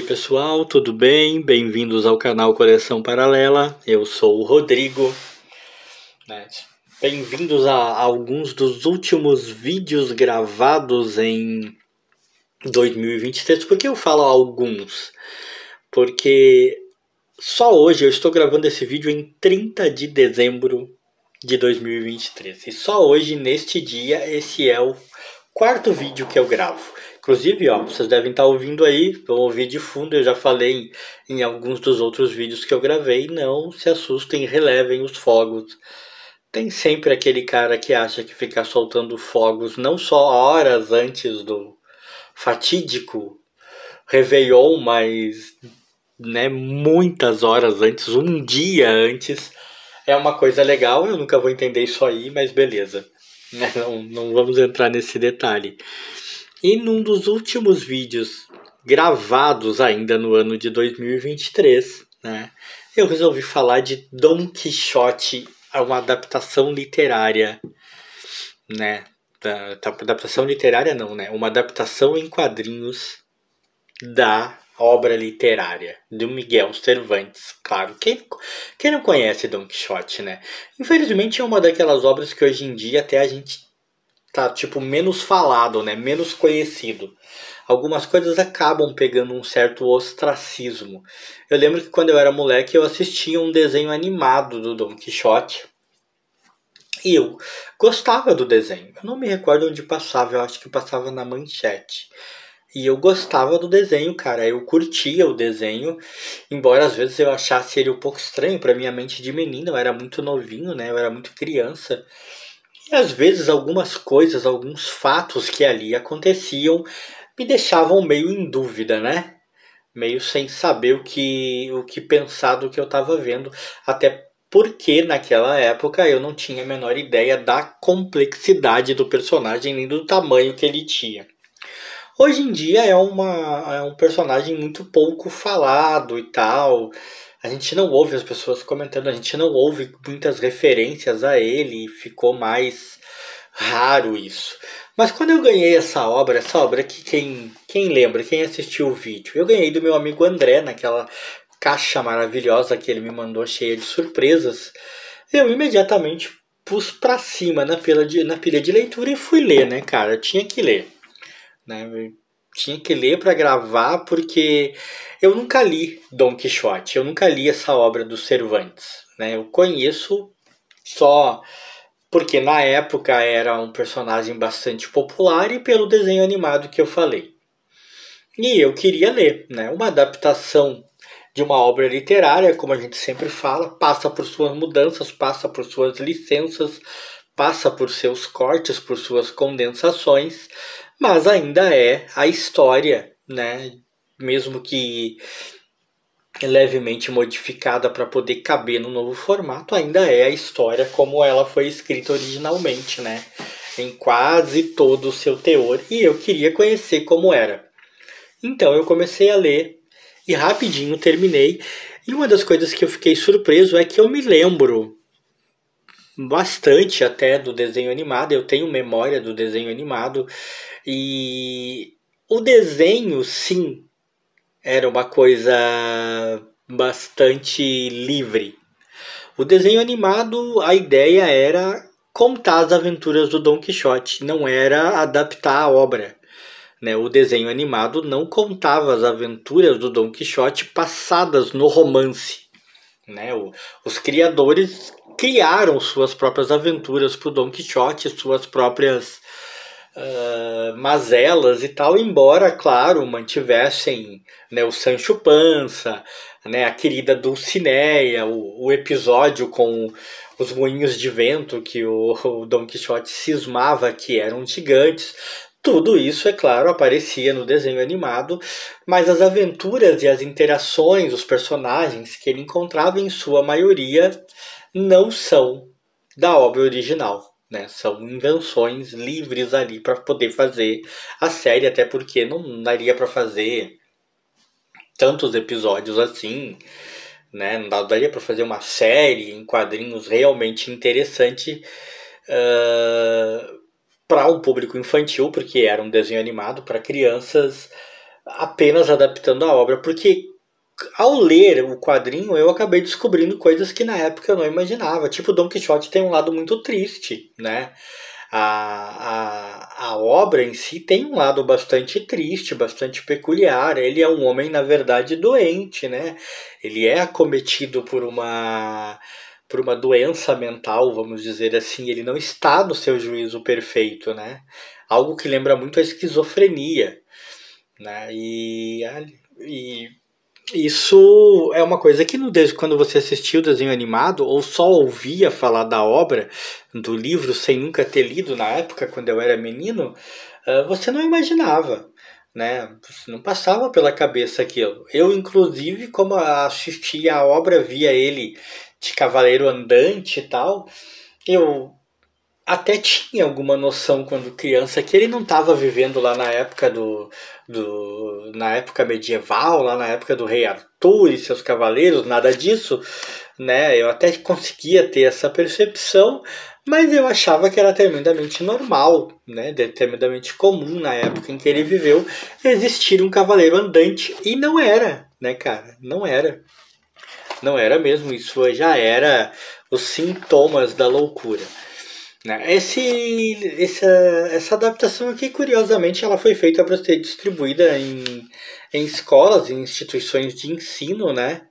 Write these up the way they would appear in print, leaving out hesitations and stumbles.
pessoal, tudo bem? Bem-vindos ao canal Coleção Paralela. Eu sou o Rodrigo. Bem-vindos a alguns dos últimos vídeos gravados em 2023. Por que eu falo alguns? Porque só hoje eu estou gravando esse vídeo em 30 de dezembro de 2023. E só hoje, neste dia, esse é o quarto vídeo que eu gravo. Inclusive, vocês devem estar ouvindo aí, vão ouvir de fundo, eu já falei em alguns dos outros vídeos que eu gravei. Não se assustem, relevem os fogos. Tem sempre aquele cara que acha que ficar soltando fogos não só horas antes do fatídico Réveillon, mas muitas horas antes, um dia antes, é uma coisa legal. Eu nunca vou entender isso aí, mas beleza. Não vamos entrar nesse detalhe. E num dos últimos vídeos gravados ainda no ano de 2023, eu resolvi falar de Dom Quixote, uma adaptação literária, adaptação literária não, uma adaptação em quadrinhos da obra literária do Miguel Cervantes. Claro, quem não conhece Dom Quixote, Infelizmente é uma daquelas obras que hoje em dia até a gente tá menos falado, menos conhecido. Algumas coisas acabam pegando um certo ostracismo. Eu lembro que quando eu era moleque eu assistia um desenho animado do Dom Quixote. E eu gostava do desenho. Eu não me recordo onde passava, eu acho que passava na Manchete. E eu gostava do desenho, cara. Eu curtia o desenho, embora às vezes eu achasse ele um pouco estranho para minha mente de menino. Eu era muito novinho, eu era muito criança. E às vezes algumas coisas, alguns fatos que ali aconteciam me deixavam meio em dúvida, meio sem saber o que pensar do que eu estava vendo. Até porque naquela época eu não tinha a menor ideia da complexidade do personagem, nem do tamanho que ele tinha. Hoje em dia é um personagem muito pouco falado e tal. A gente não ouve as pessoas comentando, a gente não ouve muitas referências a ele, ficou mais raro isso. Mas quando eu ganhei essa obra que quem lembra, quem assistiu o vídeo, eu ganhei do meu amigo André, naquela caixa maravilhosa que ele me mandou, cheia de surpresas, eu imediatamente pus pra cima na pilha de leitura e fui ler, cara, eu tinha que ler. Tinha que ler para gravar, porque eu nunca li Dom Quixote, eu nunca li essa obra do Cervantes. Eu conheço só porque na época era um personagem bastante popular e pelo desenho animado que eu falei. E eu queria ler, uma adaptação de uma obra literária, como a gente sempre fala, passa por suas mudanças, passa por suas licenças, passa por seus cortes, por suas condensações, mas ainda é a história, mesmo que levemente modificada para poder caber no novo formato, ainda é a história como ela foi escrita originalmente, em quase todo o seu teor, e eu queria conhecer como era. Então eu comecei a ler e rapidinho terminei, e uma das coisas que eu fiquei surpreso é que eu me lembro bastante até do desenho animado, eu tenho memória do desenho animado, e o desenho, sim, era uma coisa bastante livre. O desenho animado, a ideia era contar as aventuras do Dom Quixote, não era adaptar a obra. O desenho animado não contava as aventuras do Dom Quixote passadas no romance. Os criadores criaram suas próprias aventuras para o Dom Quixote, suas próprias mazelas e tal, embora, claro, mantivessem o Sancho Panza, a querida Dulcinea, o episódio com os moinhos de vento que o Dom Quixote cismava que eram gigantes. Tudo isso, é claro, aparecia no desenho animado, mas as aventuras e as interações, os personagens que ele encontrava, em sua maioria, não são da obra original. São invenções livres ali para poder fazer a série, até porque não daria para fazer tantos episódios assim, não daria para fazer uma série em quadrinhos realmente interessante para um público infantil, porque era um desenho animado para crianças apenas adaptando a obra, porque ao ler o quadrinho eu acabei descobrindo coisas que na época eu não imaginava. Tipo, Don Quixote tem um lado muito triste, né? A obra em si tem um lado bastante triste, bastante peculiar. Ele é um homem, na verdade, doente, né? Ele é acometido por uma doença mental, vamos dizer assim. Ele não está no seu juízo perfeito, né? Algo que lembra muito a esquizofrenia, né? E isso é uma coisa que quando você assistiu o desenho animado ou só ouvia falar da obra, do livro, sem nunca ter lido na época, quando eu era menino, você não imaginava, né? Você não passava pela cabeça aquilo. Eu, inclusive, como assistia a obra, via ele de cavaleiro andante e tal, eu até tinha alguma noção quando criança que ele não estava vivendo lá na época na época medieval, lá na época do rei Arthur e seus cavaleiros, nada disso, né? Eu até conseguia ter essa percepção, mas eu achava que era tremendamente normal, né? Tremendamente comum na época em que ele viveu existir um cavaleiro andante e não era, né, cara? Não era. Não era mesmo, isso já era os sintomas da loucura. Né? Essa adaptação aqui, curiosamente, ela foi feita para ser distribuída em escolas, em instituições de ensino, né?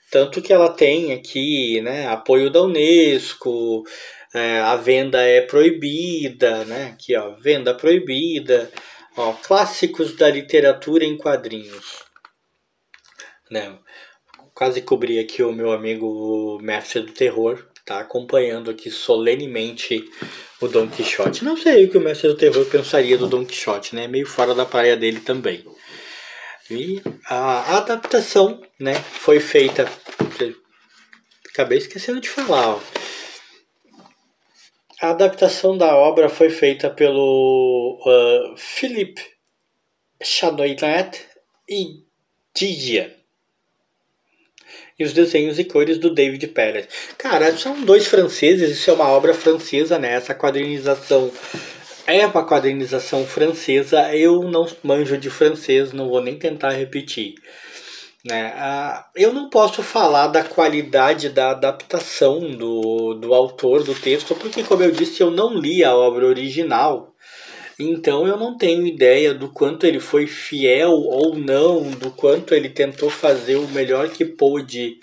Tanto que ela tem aqui, né, apoio da Unesco, a venda é proibida, né? Aqui, ó, venda proibida, ó, clássicos da literatura em quadrinhos, né? Quase cobri aqui o meu amigo mestre do terror, tá acompanhando aqui solenemente o Don Quixote. Não sei o que o mestre do terror pensaria do Don Quixote, né? Meio fora da praia dele também. E a adaptação, né, foi feita. Acabei esquecendo de falar, ó. A adaptação da obra foi feita pelo Philippe Chanoinet e Didier. E os desenhos e cores do David Perez. Cara, são dois franceses, isso é uma obra francesa, né? Essa quadrinização é uma quadrinização francesa. Eu não manjo de francês, não vou nem tentar repetir. Né? Eu não posso falar da qualidade da adaptação do autor do texto, porque, como eu disse, eu não li a obra original. Então eu não tenho ideia do quanto ele foi fiel ou não, do quanto ele tentou fazer o melhor que pôde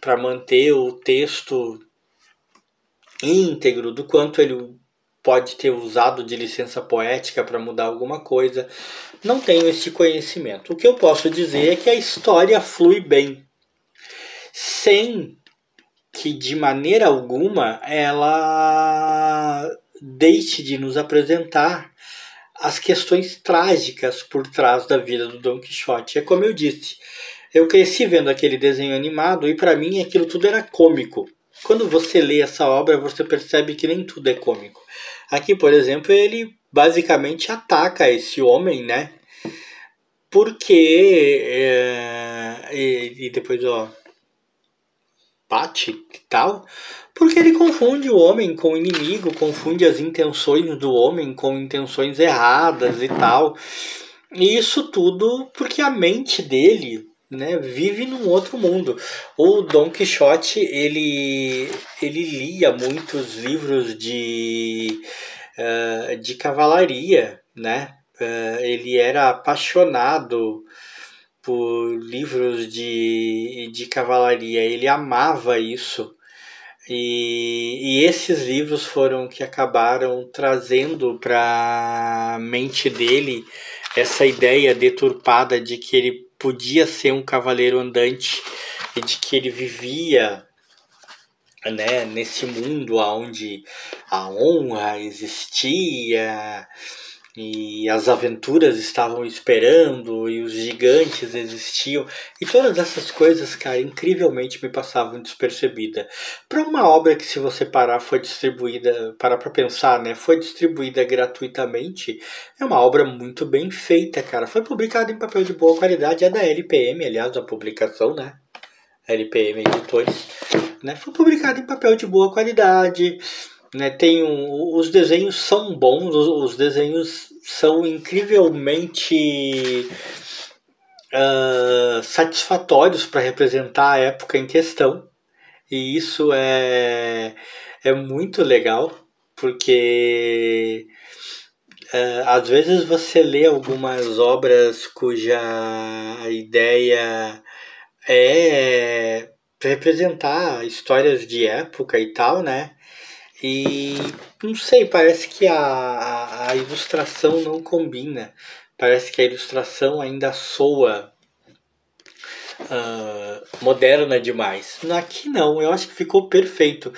para manter o texto íntegro, do quanto ele pode ter usado de licença poética para mudar alguma coisa. Não tenho esse conhecimento. O que eu posso dizer é que a história flui bem, sem que de maneira alguma ela deixe de nos apresentar as questões trágicas por trás da vida do Don Quixote. É como eu disse, eu cresci vendo aquele desenho animado e para mim aquilo tudo era cômico. Quando você lê essa obra, você percebe que nem tudo é cômico. Aqui, por exemplo, ele basicamente ataca esse homem, né? Porque e depois, ó, bate e tal, porque ele confunde o homem com o inimigo, confunde as intenções do homem com intenções erradas e tal. E isso tudo porque a mente dele, né, vive num outro mundo. O Don Quixote, ele lia muitos livros de cavalaria, né? Ele era apaixonado por livros de cavalaria, ele amava isso. E esses livros foram que acabaram trazendo para a mente dele essa ideia deturpada de que ele podia ser um cavaleiro andante e de que ele vivia, né, nesse mundo onde a honra existia e as aventuras estavam esperando e os gigantes existiam e todas essas coisas, cara, incrivelmente me passavam despercebida para uma obra que, se você parar para pensar, né, foi distribuída gratuitamente. É uma obra muito bem feita, cara. Foi publicada em papel de boa qualidade, é da LPM, aliás, a publicação, né, LPM Editores, né, foi publicado em papel de boa qualidade, né, os desenhos são bons, os desenhos são incrivelmente satisfatórios para representar a época em questão. E isso é muito legal, porque às vezes você lê algumas obras cuja ideia é representar histórias de época e tal, né? E não sei, parece que a ilustração não combina. Parece que a ilustração ainda soa moderna demais. Aqui não, eu acho que ficou perfeito,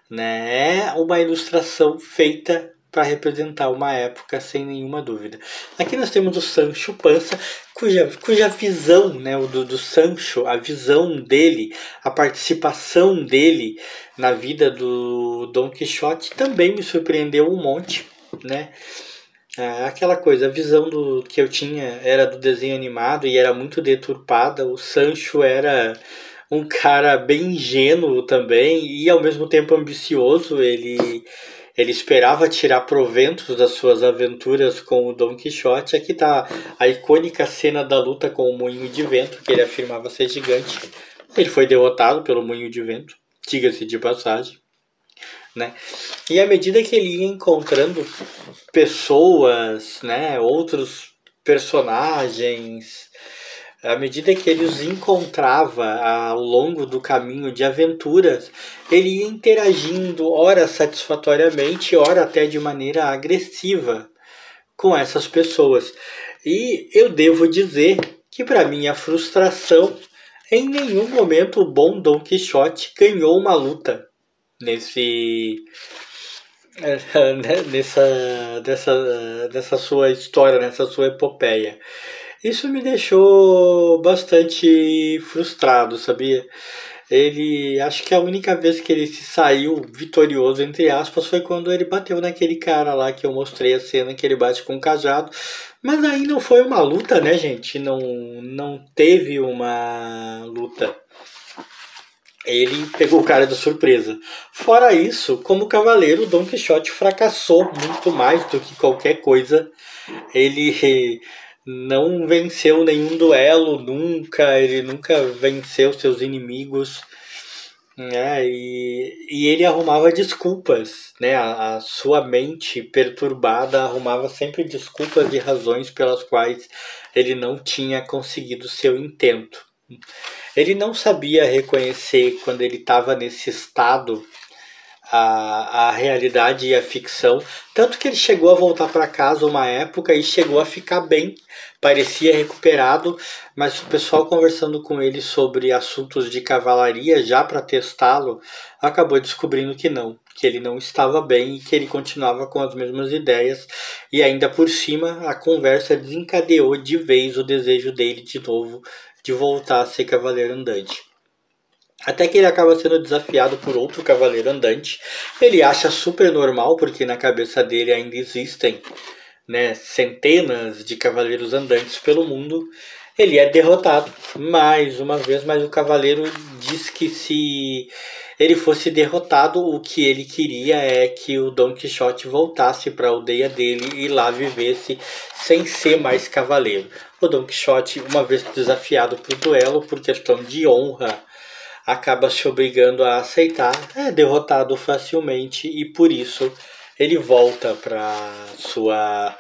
né? É uma ilustração feita para representar uma época sem nenhuma dúvida. Aqui nós temos o Sancho Panza, cuja visão, né, do Sancho, a visão dele, a participação dele na vida do Dom Quixote também me surpreendeu um monte, né? Aquela coisa, a visão que eu tinha era do desenho animado e era muito deturpada. O Sancho era um cara bem ingênuo também e ao mesmo tempo ambicioso. Ele esperava tirar proventos das suas aventuras com o Dom Quixote. Aqui está a icônica cena da luta com o Moinho de Vento, que ele afirmava ser gigante. Ele foi derrotado pelo Moinho de Vento, diga-se de passagem, né? E à medida que ele ia encontrando pessoas, né, outros personagens, à medida que ele os encontrava ao longo do caminho de aventuras, ele ia interagindo, ora satisfatoriamente, ora até de maneira agressiva com essas pessoas. E eu devo dizer que, para minha frustração, em nenhum momento o bom Dom Quixote ganhou uma luta nessa sua história, nessa sua epopeia. Isso me deixou bastante frustrado, sabia? Acho que a única vez que ele se saiu vitorioso, entre aspas, foi quando ele bateu naquele cara lá que eu mostrei a cena que ele bate com o cajado. Mas aí não foi uma luta, né, gente? Não teve uma luta. Ele pegou o cara de surpresa. Fora isso, como cavaleiro, Dom Quixote fracassou muito mais do que qualquer coisa. Ele não venceu nenhum duelo nunca, ele nunca venceu seus inimigos, né? E ele arrumava desculpas, né? A sua mente perturbada arrumava sempre desculpas e razões pelas quais ele não tinha conseguido seu intento. Ele não sabia reconhecer, quando ele estava nesse estado, a realidade e a ficção. Tanto que ele chegou a voltar para casa uma época e chegou a ficar bem. Parecia recuperado, mas o pessoal conversando com ele sobre assuntos de cavalaria, já para testá-lo, acabou descobrindo que ele não estava bem e que ele continuava com as mesmas ideias. E ainda por cima, a conversa desencadeou de vez o desejo dele de novo de voltar a ser cavaleiro andante. Até que ele acaba sendo desafiado por outro cavaleiro andante. Ele acha super normal, porque na cabeça dele ainda existem, né, centenas de cavaleiros andantes pelo mundo. Ele é derrotado mais uma vez, mas o cavaleiro diz que se ele fosse derrotado, o que ele queria é que o Dom Quixote voltasse para a aldeia dele e lá vivesse sem ser mais cavaleiro. O Dom Quixote, uma vez desafiado para o duelo por questão de honra, acaba se obrigando a aceitar, é derrotado facilmente e por isso ele volta para sua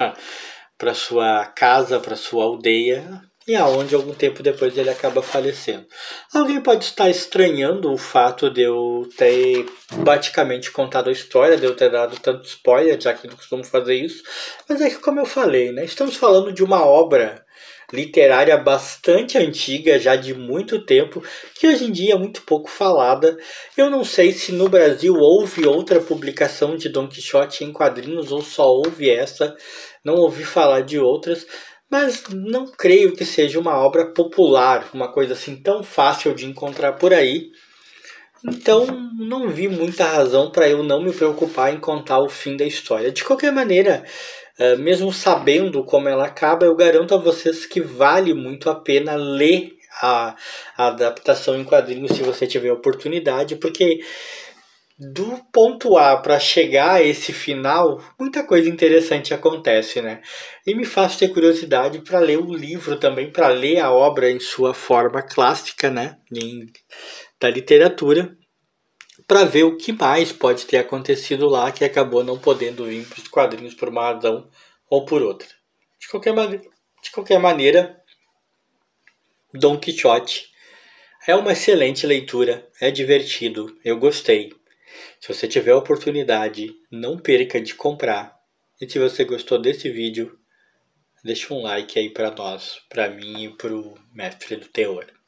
casa, para sua aldeia, e aonde algum tempo depois ele acaba falecendo. Alguém pode estar estranhando o fato de eu ter praticamente contado a história, de eu ter dado tanto spoiler, já que não costumo fazer isso, mas é que, como eu falei, né, estamos falando de uma obra literária bastante antiga, já de muito tempo, que hoje em dia é muito pouco falada. Eu não sei se no Brasil houve outra publicação de Dom Quixote em quadrinhos ou só houve essa, não ouvi falar de outras, mas não creio que seja uma obra popular, uma coisa assim tão fácil de encontrar por aí. Então não vi muita razão para eu não me preocupar em contar o fim da história. De qualquer maneira, mesmo sabendo como ela acaba, eu garanto a vocês que vale muito a pena ler a adaptação em quadrinhos se você tiver oportunidade, porque do ponto A para chegar a esse final, muita coisa interessante acontece, né? E me faz ter curiosidade para ler o livro também, para ler a obra em sua forma clássica, né? Da literatura, para ver o que mais pode ter acontecido lá que acabou não podendo vir para os quadrinhos por uma razão ou por outra. De qualquer maneira, Don Quixote é uma excelente leitura, é divertido, eu gostei. Se você tiver a oportunidade, não perca de comprar. E se você gostou desse vídeo, deixa um like aí para nós, para mim e para o mestre do teor.